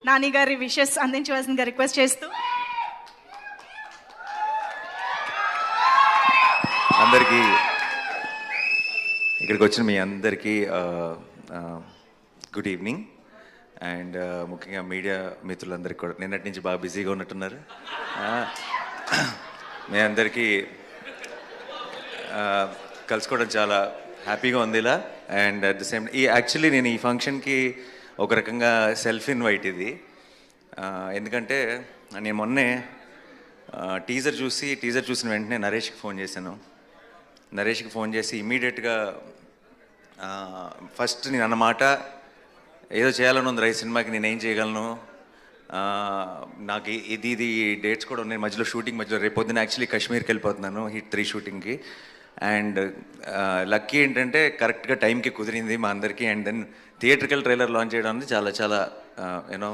నాని గారి wishes అందించవలసిందిగా request చేస్తూ అందరికీ ఇక్కడికి వచ్చిన మీ అందరికీ గుడ్ ఈవినింగ్. అండ్ ముఖ్యంగా మీడియా మిత్రులందరికీ కూడా నిన్నటి నుంచి బాగా బిజీగా ఉన్నట్టున్నారు. మీ అందరికీ కలుసుకోవడం చాలా హ్యాపీగా ఉంది ఇలా. And at the same actually నేను ఈ ఫంక్షన్కి ఒక రకంగా సెల్ఫ్ ఇన్వైట్ ఇది. ఎందుకంటే నేను మొన్నే టీజర్ చూసిన వెంటనే నరేష్కి ఫోన్ చేశాను. నరేష్కి ఫోన్ చేసి ఇమీడియట్గా ఫస్ట్ నేను అన్నమాట ఏదో చేయాలని ఉంది రైట్ సినిమాకి, నేను ఏం చేయగలను, నాకు ఇది డేట్స్ కూడా ఉన్నాయి మధ్యలో, షూటింగ్ మధ్యలో రేపు పొద్దున్న యాక్చువల్లీ కాశ్మీర్కి వెళ్ళిపోతున్నాను హిట్ 3 షూటింగ్కి. అండ్ లక్కీ ఏంటంటే కరెక్ట్గా టైంకి కుదిరింది మా అందరికీ. And then theatrical trailer launch చేయడం అనేది చాలా చాలా యూనో